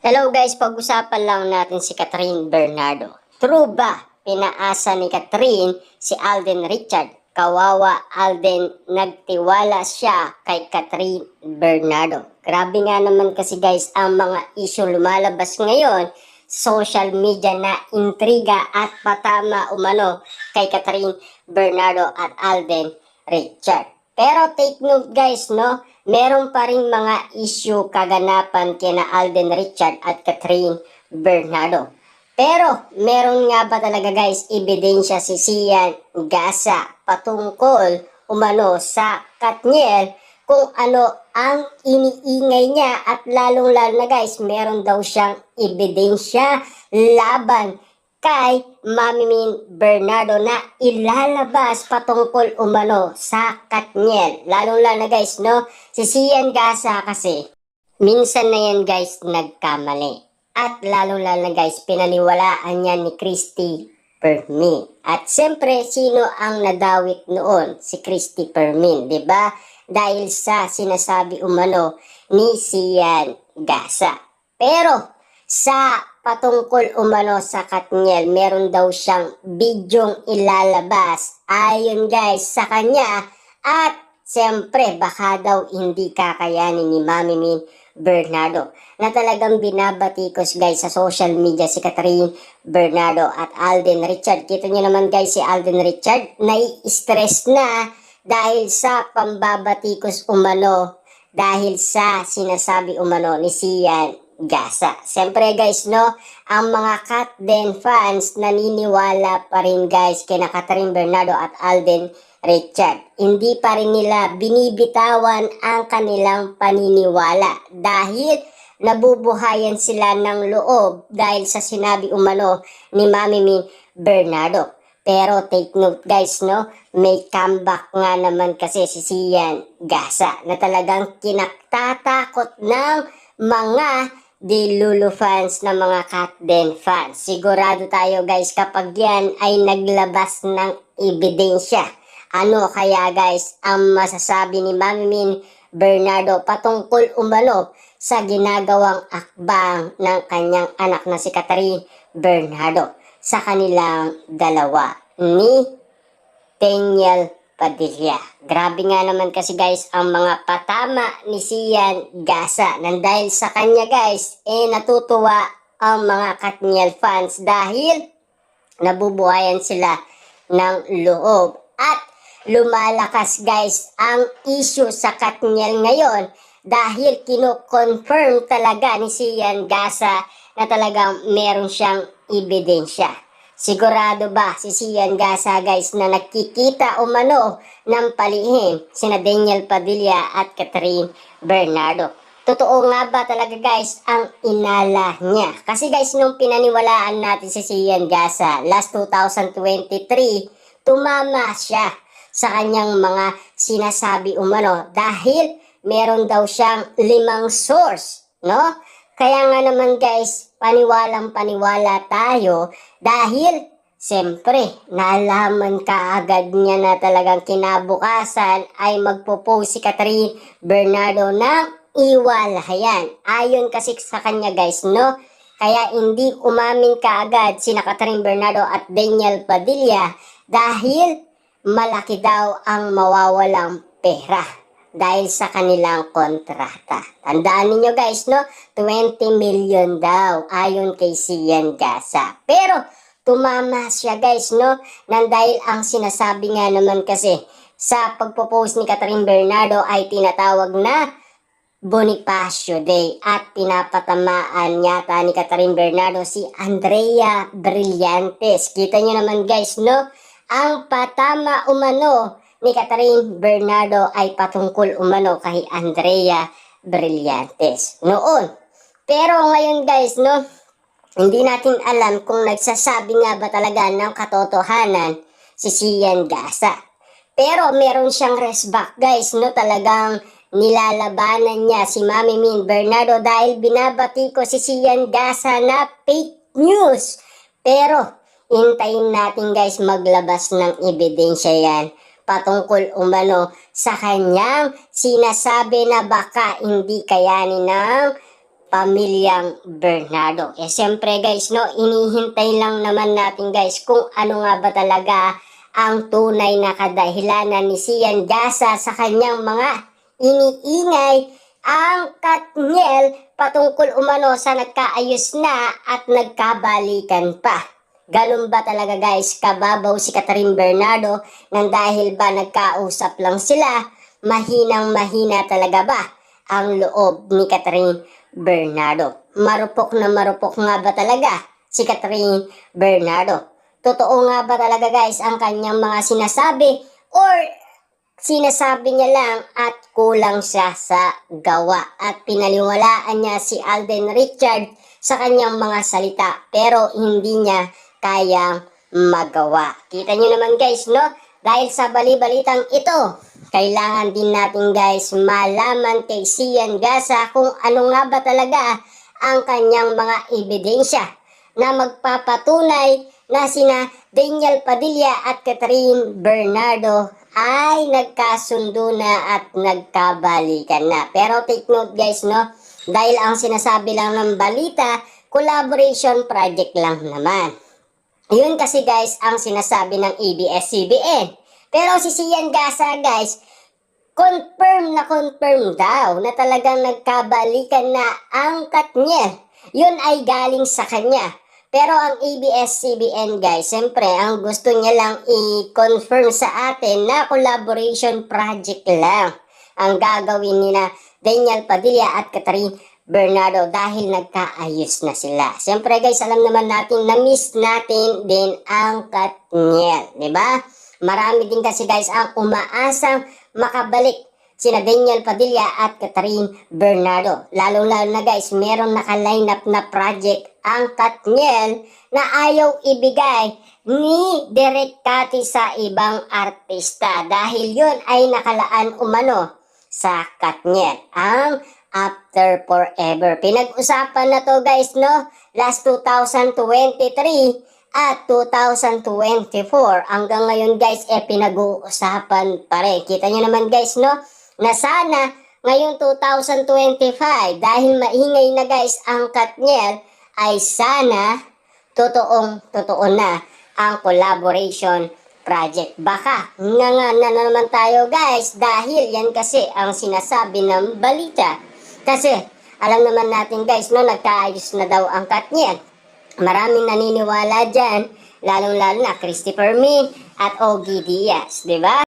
Hello guys, pag-usapan lang natin si Catherine Bernardo. True ba pinaasa ni Catherine si Alden Richard? Kawawa Alden, nagtiwala siya kay Catherine Bernardo. Grabe nga naman kasi guys ang mga issue lumalabas ngayon sa social media na intriga at patama umano kay Catherine Bernardo at Alden Richard. Pero take note guys, no? Meron pa rin mga issue kaganapan kina Alden Richard at Catherine Bernardo. Pero meron nga ba talaga guys ebidensya si Sian Gasa patungkol umano sa Katniel kung ano ang iniingay niya at lalong-lalo na guys meron daw siyang ebidensya laban kay Mami Min Bernardo na ilalabas patungkol umano sa Katniel. Lalo-lalo na guys, no? Si Sian Gasa kasi, minsan na yan guys nagkamali. At lalo-lalo na guys, pinaniwalaan niya ni Christy Permin. At siyempre, sino ang nadawit noon? Si Christy Permin, di ba? Dahil sa sinasabi umano ni Sian Gasa. Pero, sa patungkol umano sa Katniel, meron daw siyang bidyong ilalabas ayon guys sa kanya at siyempre baka daw hindi kakayanin ni Mami Min Bernardo na talagang binabatikos guys sa social media si Catherine Bernardo at Alden Richard. Kita nyo naman guys si Alden Richard nai-stress na dahil sa pambabatikos umano dahil sa sinasabi umano ni Sian Gasa. Siyempre guys, no, ang mga Katden fans naniniwala pa rin guys kina Catherine Bernardo at Alden Richard. Hindi pa rin nila binibitawan ang kanilang paniniwala dahil nabubuhayan sila ng loob dahil sa sinabi umano ni Mami Min Bernardo. Pero take note guys, no, may comeback nga naman kasi si Sian Gasa na talagang kinaktatakot ng mga Lulu fans na mga Katden fans. Sigurado tayo guys kapag yan ay naglabas ng ebidensya. Ano kaya guys ang masasabi ni Mami Min Bernardo patungkol umano sa ginagawang akbang ng kanyang anak na si Catherine Bernardo sa kanilang dalawa ni Daniel Padilla. Grabe nga naman kasi guys ang mga patama ni Sian Gasa nang dahil sa kanya guys natutuwa ang mga Katniel fans dahil nabubuhayan sila ng loob at lumalakas guys ang issue sa Katniel ngayon dahil kino-confirm talaga ni Sian Gasa na talagang meron siyang ebidensya. Sigurado ba si Sian Gasa guys na nakikita umano ng palihim sina Daniel Padilla at Catherine Bernardo? Totoo nga ba talaga guys ang inala niya? Kasi guys nung pinaniwalaan natin si Sian Gasa last 2023, tumama siya sa kanyang mga sinasabi umano dahil meron daw siyang 5 source, no? Kaya nga naman guys, paniwalang paniwala tayo dahil siyempre nalaman kaagad niya na talagang kinabukasan ay magpo-post si Catherine Bernardo ng iwalayan. Ayon kasi sa kanya guys, no? Kaya hindi umamin kaagad sina Catherine Bernardo at Daniel Padilla dahil malaki daw ang mawawalang pera dahil sa kanilang kontrata. Tandaan niyo guys, no? 20 million daw ayon kay Sian Gasa. Pero tumama siya guys, no? Nang dahil ang sinasabi nga naman kasi sa pagpo-post ni Catherine Bernardo ay tinatawag na Bonifacio Day at pinapatamaan yata ni Catherine Bernardo si Andrea Brillantes. Kita niyo naman guys, no? Ang patama umano ni Catherine Bernardo ay patungkol umano kay Andrea Brillantes noon. Pero ngayon guys, no, hindi natin alam kung nagsasabi nga ba talaga ng katotohanan si Sian Gasa. Pero meron siyang resback guys, no, talagang nilalabanan niya si Mami Min Bernardo dahil binabati ko si Sian Gasa na fake news. Pero hintayin natin guys maglabas ng ebidensya yan patungkol umano sa kanyang sinasabi na baka hindi kayanin ng pamilyang Bernardo. Siyempre guys, no, inihintay lang naman natin guys kung ano nga ba talaga ang tunay na kadahilanan ni Sian Gasa sa kanyang mga iniingay ang Katniel patungkol umano sa nagkaayos na at nagkabalikan pa. Ganun ba talaga guys, kababaw si Catherine Bernardo nang dahil ba nagkausap lang sila, mahinang mahina talaga ba ang loob ni Catherine Bernardo? Marupok na marupok nga ba talaga si Catherine Bernardo? Totoo nga ba talaga guys ang kanyang mga sinasabi or sinasabi niya lang at kulang siya sa gawa at pinaliwalaan niya si Alden Richard sa kanyang mga salita pero hindi niya kayang magawa. Kita nyo naman guys, no? Dahil sa bali-balitang ito, kailangan din natin guys malaman kay Sian Gasa kung ano nga ba talaga ang kanyang mga ebidensya na magpapatunay na sina Daniel Padilla at Catherine Bernardo ay nagkasundo na at nagkabalikan na. Pero take note guys, no? Dahil ang sinasabi lang ng balita, collaboration project lang naman. Yun kasi guys ang sinasabi ng ABS-CBN. Pero si Sian Gasa guys, confirm daw na talagang nagkabalikan na ang Katniel. Yun ay galing sa kanya. Pero ang ABS-CBN guys, siyempre ang gusto niya lang i-confirm sa atin na collaboration project lang ang gagawin nila Daniel Padilla at Catherine Bernardo dahil nagkaayos na sila. Siyempre guys, alam naman natin na miss natin din ang Katniel, di ba? Marami din kasi guys ang umaasang makabalik sina Daniel Padilla at Catherine Bernardo. Lalong-lalo na guys, meron naka-line up na project ang Katniel na ayaw ibigay ni Direk Cathy sa ibang artista dahil yun ay nakalaan umano sa Katniel. Ang After Forever. Pinag-usapan na to guys, no? Last 2023 at 2024. Hanggang ngayon guys, pinag-uusapan pa rin. Kita nyo naman guys, no? Na sana ngayong 2025, dahil maingay na guys ang Katniel, ay sana totoo na ang collaboration project. Baka na naman tayo guys dahil yan kasi ang sinasabi ng balita. Kasi alam naman natin guys, no, nagkaayos na daw ang Katniel. Maraming naniniwala dyan, lalong-lalo na Christopher Min at Ogie Diaz, di ba?